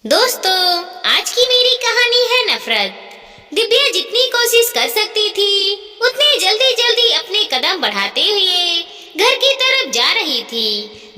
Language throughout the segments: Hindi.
दोस्तों, आज की मेरी कहानी है नफरत। दिव्या जितनी कोशिश कर सकती थी उतनी जल्दी जल्दी अपने कदम बढ़ाते हुए घर की तरफ जा रही थी।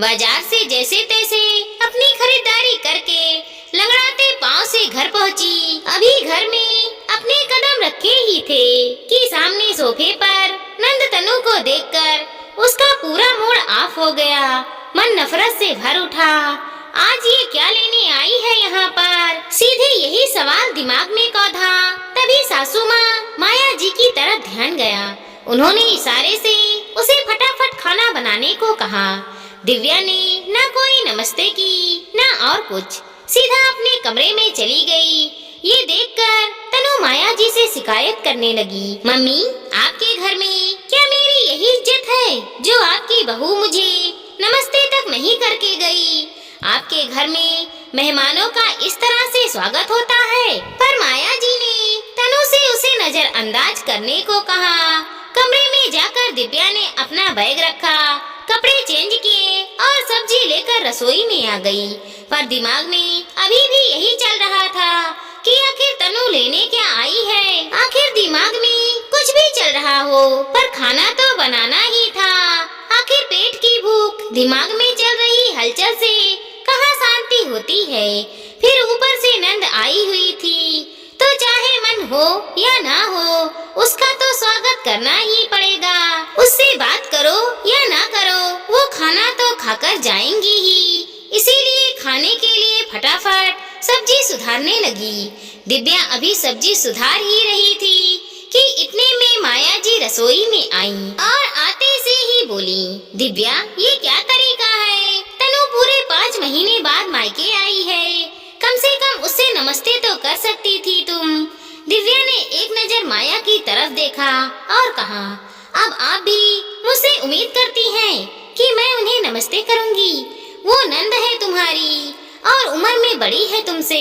बाजार से जैसे तैसे अपनी खरीदारी करके लंगड़ाते पांव से घर पहुंची। अभी घर में अपने कदम रखे ही थे कि सामने सोफे पर नंद तनु को देखकर उसका पूरा मूड ऑफ हो गया। मन नफरत से भर उठा। आज ये क्या लेने आई है यहाँ पर? सीधे यही सवाल दिमाग में कौधा। तभी सासू माँ माया जी की तरफ ध्यान गया। उन्होंने इशारे से उसे फटाफट खाना बनाने को कहा। दिव्या ने न कोई नमस्ते की न और कुछ, सीधा अपने कमरे में चली गई। ये देखकर तनु माया जी से शिकायत करने लगी। मम्मी, आपके घर में क्या मेरी यही इज्जत है जो आपकी बहू मुझे नमस्ते तक नहीं करके गई? आपके घर में मेहमानों का इस तरह से स्वागत होता है? पर माया जी ने तनु से उसे नजरअंदाज करने को कहा। कमरे में जाकर दिव्या ने अपना बैग रखा, कपड़े चेंज किए और सब्जी लेकर रसोई में आ गई। पर दिमाग में अभी भी यही चल रहा था कि आखिर तनु लेने क्या आई है। आखिर दिमाग में कुछ भी चल रहा हो पर खाना तो बनाना ही था। आखिर पेट की भूख दिमाग में चल रही हलचल से कहाँ शांति होती है। फिर ऊपर से नंद आई हुई थी, तो चाहे मन हो या ना हो उसका तो स्वागत करना ही पड़ेगा। उससे बात करो या ना करो, वो खाना तो खाकर जाएंगी ही। इसीलिए खाने के लिए फटाफट सब्जी सुधारने लगी। दिव्या अभी सब्जी सुधार ही रही थी कि इतने में माया जी रसोई में आई और आते से ही बोली, दिव्या, ये क्या तरीका है? तनु पूरे 5 महीने बाद मायके आई है, कम से कम उससे नमस्ते तो कर सकती थी तुम। दिव्या ने एक नजर माया की तरफ देखा और कहा, अब आप भी मुझसे उम्मीद करती हैं कि मैं उन्हें नमस्ते करूंगी? वो नंद है तुम्हारी और उम्र में बड़ी है तुमसे,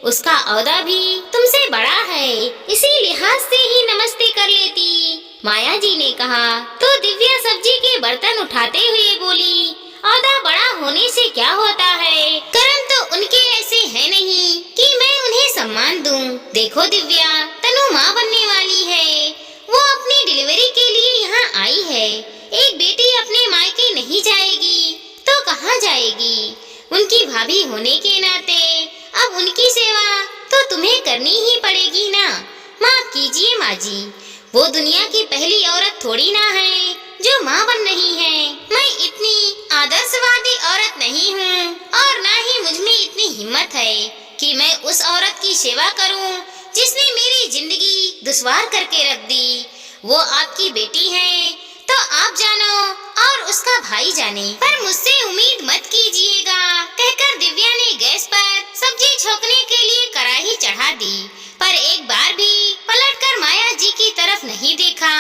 उसका ओहदा भी तुमसे बड़ा है, इसी लिहाज से ही नमस्ते कर लेती। माया जी ने कहा तो दिव्या सब्जी के बर्तन उठाते हुए बोली, ओहदा बड़ा होने से क्या होता है? कर्म तो उनके ऐसे है नहीं कि मैं उन्हें सम्मान दूं। देखो दिव्या, तनु माँ बनने वाली है, वो अपनी डिलीवरी के लिए यहाँ आई है। एक बेटी अपने मायके नहीं जाएगी तो कहाँ जाएगी? उनकी भाभी होने के नाते अब उनकी सेवा तो तुम्हें करनी ही पड़ेगी ना। माफ कीजिए माँ जी, वो दुनिया की पहली औरत थोड़ी ना है जो माँ बन रही है। मैं इतनी आदर्शवादी औरत नहीं हूँ और ना ही मुझमें इतनी हिम्मत है कि मैं उस औरत की सेवा करूँ जिसने मेरी जिंदगी दुश्वार करके रख दी। वो आपकी बेटी है तो आप जानो और उसका भाई जाने, पर मुझसे उम्मीद मत कीजिएगा। कहकर दिव्या ने गैस पर सब्जी छोंकने के लिए कढ़ाई चढ़ा दी, पर एक बार भी पलटकर माया जी की तरफ नहीं देखा।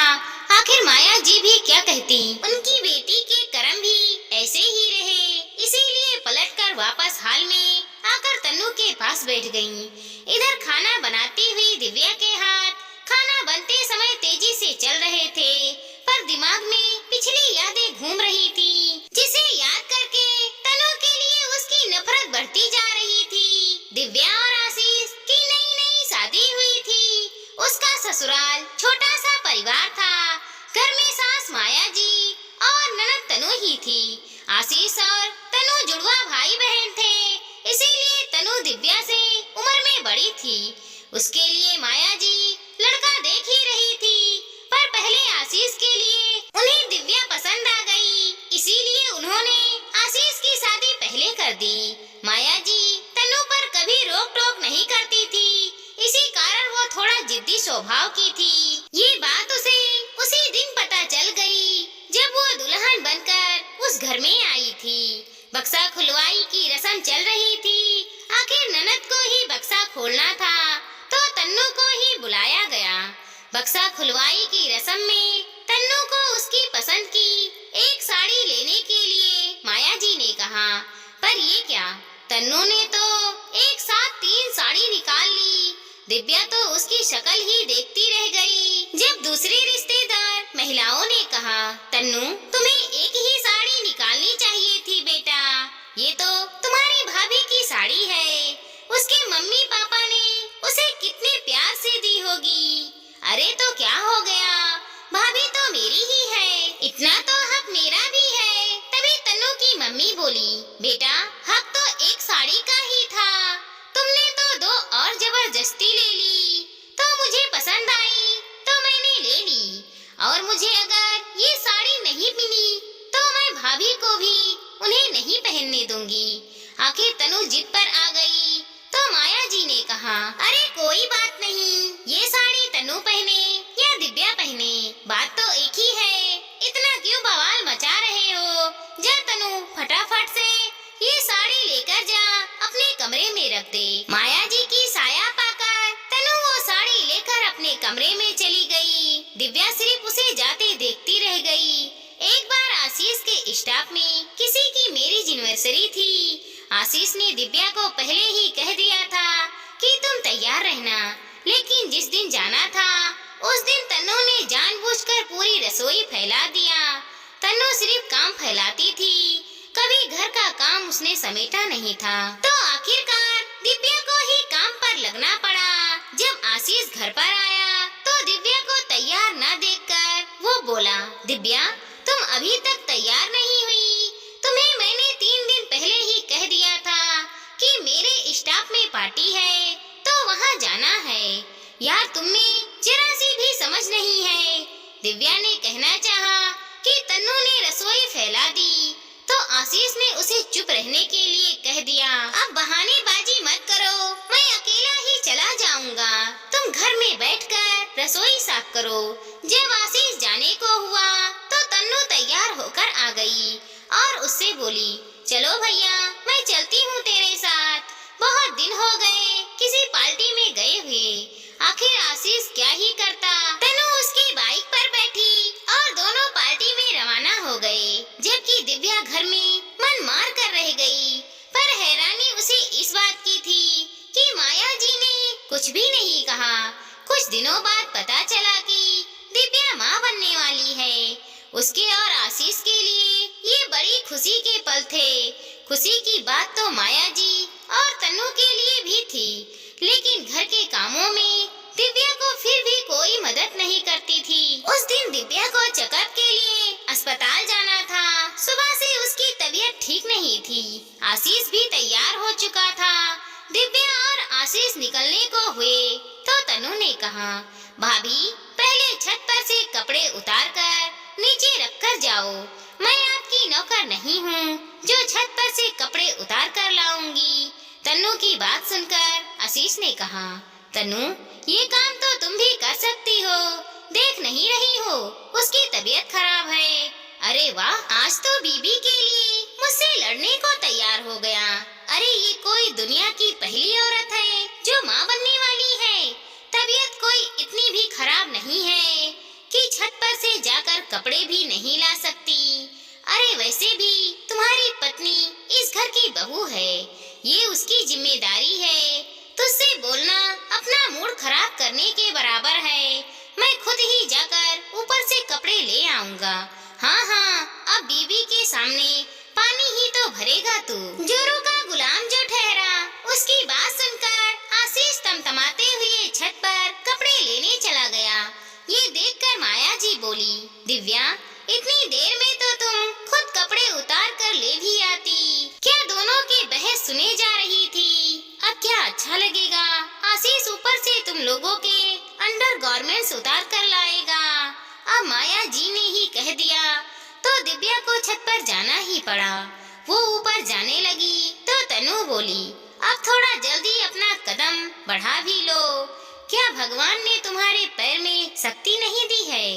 आखिर माया जी भी क्या कहती, उनकी बेटी के कर्म भी ऐसे ही रहे। इसीलिए पलटकर वापस हाल में आकर तन्नू के पास बैठ गईं। इधर खाना बनाती हुई दिव्या के हाथ खाना बनते समय तेजी से चल रहे थे, पर दिमाग में पिछली यादें घूम रही थी, जिसे याद करके तनु के लिए उसकी नफरत बढ़ती जा रही थी। दिव्या और आशीष की नई नई शादी हुई थी। उसका ससुराल छोटा सा परिवार था। घर में सास माया जी और ननद तनु ही थी। आशीष और तनु जुड़वा भाई बहन थे, इसीलिए तनु दिव्या से उम्र में बड़ी थी। उसके लिए माया जी लड़का देख ही रही थी, पर पहले आशीष के लिए उन्हें दिव्या पसंद आ गई, इसीलिए उन्होंने आशीष की शादी पहले कर दी। माया जी तनु पर कभी रोक टोक नहीं करती थी, इसी कारण वो थोड़ा जिद्दी स्वभाव की थी। ये बात उसे उसी दिन पता चल गई जब वो दुल्हन बनकर उस घर में आई थी। बक्सा खुलवाई की रस्म चल रही थी। आखिर ननद को ही बक्सा खोलना था तो तन्नू को ही बुलाया गया। बक्सा खुलवाई की रस्म में तन्नू को उसकी पसंद की एक साड़ी लेने के लिए माया जी ने कहा, पर ये क्या, तन्नू ने तो एक साथ 3 साड़ी निकाल ली। दिव्या तो उसकी शक्ल ही देखती रह गई। जब दूसरी रिश्तेदार महिलाओं ने कहा, तन्नू तुम्हें एक ही साड़ी निकालनी चाहिए थी बेटा, ये तो तुम्हारी भाभी की साड़ी है, उस अरे तो क्या हो गया, भाभी तो मेरी ही है, इतना तो हक मेरा भी है। तभी तन्नू की मम्मी बोली, बेटा हक तो एक साड़ी का ही था, तुमने तो दो और जबरदस्ती ले ली, तो मुझे पसंद आई तो मैंने ले ली, और मुझे अगर ये साड़ी नहीं मिली तो मैं भाभी को भी उन्हें नहीं पहनने दूंगी। आखिर तनु जिद पर आ गई तो माया जी ने कहा, अरे कोई बात नहीं, ये साड़ी तनु पहने या दिव्या पहने, बात तो एक ही है, इतना क्यों बवाल मचा रहे हो। जा तनु फटाफट से ये साड़ी लेकर जा, अपने कमरे में रख दे। माया जी की साया पाकर तनु वो साड़ी लेकर अपने कमरे में चली गई। दिव्या सिर्फ उसे जाते देखती रह गई। एक बार आशीष के स्टाफ में किसी की मैरिज एनिवर्सरी थी। आशीष ने दिव्या को पहले ही कह दिया था कि तुम तैयार रहना, लेकिन जिस दिन जाना था उस दिन तन्नू ने जानबूझकर पूरी रसोई फैला दिया। तन्नू सिर्फ काम फैलाती थी, कभी घर का काम उसने समेटा नहीं था। तो आखिरकार दिव्या को ही काम पर लगना पड़ा। जब आशीष घर पर आया तो दिव्या को तैयार न देखकर वो बोला, दिव्या तुम अभी तक तैयार नहीं हुई, तुम्हें मैंने 3 दिन पहले ही कह दिया था कि मेरे स्टाफ में पार्टी है तो वहाँ जाना है, यार तुम्हें जरा सी भी समझ नहीं है। दिव्या ने कहना चाहा कि तन्नू ने रसोई फैला दी तो आशीष ने उसे चुप रहने के लिए कह दिया, अब बहानेबाजी मत करो, मैं अकेला ही चला जाऊंगा, तुम घर में बैठकर रसोई साफ करो। जब आशीष जाने को हुआ तो तन्नू तैयार होकर आ गई और उससे बोली, चलो भैया मैं चलती हूँ तेरे साथ, बहुत दिन हो गए किसी पार्टी में गए हुए। आखिर आशीष क्या ही करता। तन्नू उसकी बाइक पर बैठी और दोनों पार्टी में रवाना हो गए, जबकि दिव्या घर में मन मार कर रह गई। पर हैरानी उसे इस बात की थी कि माया जी ने कुछ भी नहीं कहा। कुछ दिनों बाद पता चला कि दिव्या माँ बनने वाली है। उसके और आशीष के लिए ये बड़ी खुशी के पल थे। खुशी की बात तो माया जी और तन्नू के लिए भी थी, लेकिन घर के कामों में दिव्या को फिर भी कोई मदद नहीं करती थी। उस दिन दिव्या को चेकअप के लिए अस्पताल जाना था। सुबह से उसकी तबीयत ठीक नहीं थी। आशीष भी तैयार हो चुका था। दिव्या और आशीष निकलने को हुए तो तन्नू ने कहा, भाभी पहले छत पर से कपड़े उतार कर नीचे रख कर जाओ, मैं आपकी नौकर नहीं हूँ जो छत पर से कपड़े उतार कर लाऊंगी। तन्नू की बात सुनकर आशीष ने कहा, तन्नू ये काम तो तुम भी कर सकती हो, देख नहीं रही हो उसकी तबीयत खराब है। अरे वाह, आज तो बीबी के लिए मुझसे लड़ने को तैयार हो गया। अरे ये कोई दुनिया की पहली औरत है जो माँ बनने वाली है। तबीयत कोई इतनी भी खराब नहीं है कि छत पर से जाकर कपड़े भी नहीं ला सकती। अरे वैसे भी तुम्हारी पत्नी इस घर की बहू है, ये उसकी जिम्मेदारी है। तुझसे बोलना अपना मूड खराब करने के बराबर है। मैं खुद ही जाकर ऊपर से कपड़े ले आऊंगा। हाँ, अब बीबी के सामने पानी ही तो भरेगा तू। जोरू का गुलाम जो ठहरा, उसकी बात सुनकर आशीष तमतमाते हुए छत पर कपड़े लेने चला गया। ये देखकर माया जी बोली, दिव्या इतनी देर में तो तुम खुद कपड़े उतार कर ले भी आती। क्या दोनों की बहस सुने जा रही थी? अब क्या अच्छा लगेगा? आशीष ऊपर से तुम लोगों के अंडर गारमेंट्स उतार कर लाएगा। अब माया जी ने ही कह दिया तो दिव्या को छत पर जाना ही पड़ा। वो ऊपर जाने लगी तो तनु बोली, अब थोड़ा जल्दी अपना कदम बढ़ा भी लो। क्या भगवान ने तुम्हारे पैर में शक्ति नहीं दी है?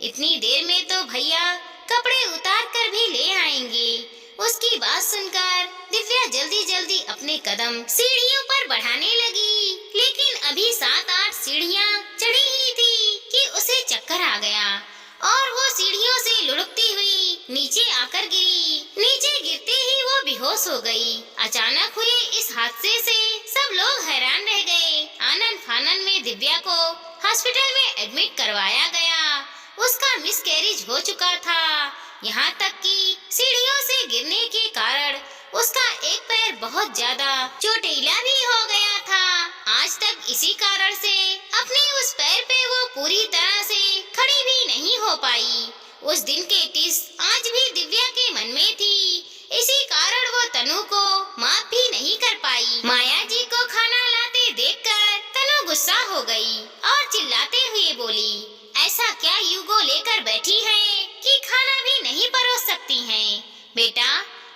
इतनी देर में तो भैया कपड़े उतार कर भी ले आएंगे। उसकी बात सुनकर दिव्या जल्दी जल्दी अपने कदम सीढ़ियों पर बढ़ाने लगी, लेकिन अभी 7-8 सीढ़ियाँ चढ़ी ही थी कि उसे चक्कर आ गया और वो सीढ़ियों से लुढ़कती हुई नीचे आकर गिरी। नीचे गिरते ही वो बेहोश हो गई। अचानक हुए इस हादसे से सब लोग हैरान रह गए। आनन फानन में दिव्या को हॉस्पिटल में एडमिट करवाया गया। उसका मिसकैरेज हो चुका था। यहाँ तक कि सीढ़ियों से गिरने के कारण उसका एक पैर बहुत ज्यादा चोटीला भी हो गया था। आज तक इसी कारण से अपने उस पैर पे वो पूरी तरह से खड़ी भी नहीं हो पाई। उस दिन के टिस आज भी दिव्या के मन में थी। इसी कारण वो तनु को माफ भी नहीं कर पाई। माया जी को खाना लाते देखकर तनु गुस्सा हो गई और चिल्लाते हुए बोली, ऐसा क्या युगो लेकर बैठी है कि खाना भी नहीं परोस सकती हैं? बेटा,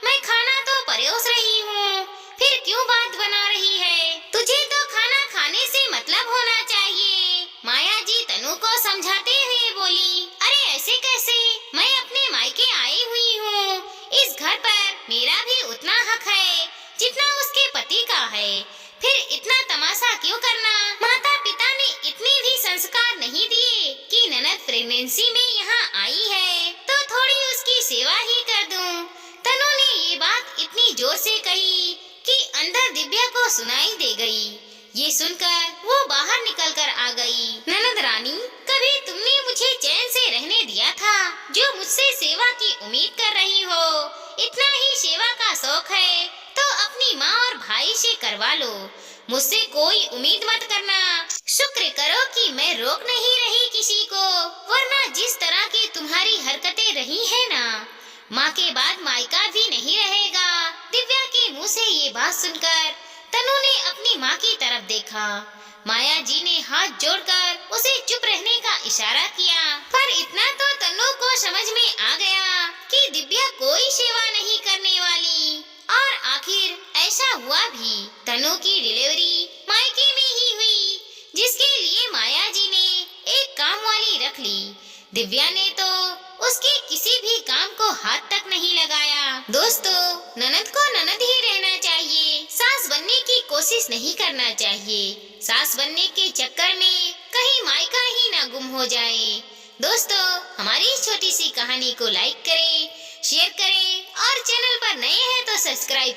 मैं खाना तो परोस रही हूँ, फिर क्यों बात बना रही है? तुझे तो खाना खाने से मतलब होना चाहिए। माया जी तनु को समझाते हुए बोली, अरे ऐसे कैसे? मैं अपने मायके आई हुई हूँ। इस घर पर मेरा भी उतना हक है जितना उसके पति का है। फिर इतना तमाशा क्यों करना? माता पिता ने इतने भी संस्कार नहीं दिए कि ननद प्रेगनेंसी में यहाँ आई है तो थोड़ी उसकी सेवा ही कर दूं। तनु ने ये बात इतनी जोर से कही कि अंदर दिव्या को सुनाई दे गई। ये सुनकर वो बाहर निकल कर आ गई। ननद रानी, कभी तुमने मुझे चैन से रहने दिया था? जो मुझसे सेवा की उम्मीद कर रही हो, इतना ही सेवा का शौक है तो अपनी माँ और भाई से करवा लो। मुझसे कोई उम्मीद मत करना। शुक्र करो कि मैं रोक नहीं रही किसी को, वरना जिस तरह की तुम्हारी हरकतें रही है ना, माँ के बाद मायका भी नहीं रहेगा। दिव्या के मुँह से ये बात सुनकर तनु ने अपनी माँ की तरफ देखा। माया जी ने हाथ जोड़कर उसे चुप रहने का इशारा किया, पर इतना तो तनु को समझ में आ गया कि दिव्या कोई सेवा नहीं करने वाली। और आखिर ऐसा हुआ भी। तनु की डिलीवरी मायके में ही हुई, जिसके लिए माया जी ने एक काम वाली रख ली। दिव्या ने तो उसके किसी भी काम को हाथ तक नहीं लगाया। दोस्तों, ननद को ननद ही रहना चाहिए, सास बनने की कोशिश नहीं करना चाहिए। सास बनने के चक्कर में कहीं मायका ही ना गुम हो जाए। दोस्तों, हमारी इस छोटी सी कहानी को लाइक करें, शेयर करें और चैनल पर नए हैं तो सब्सक्राइब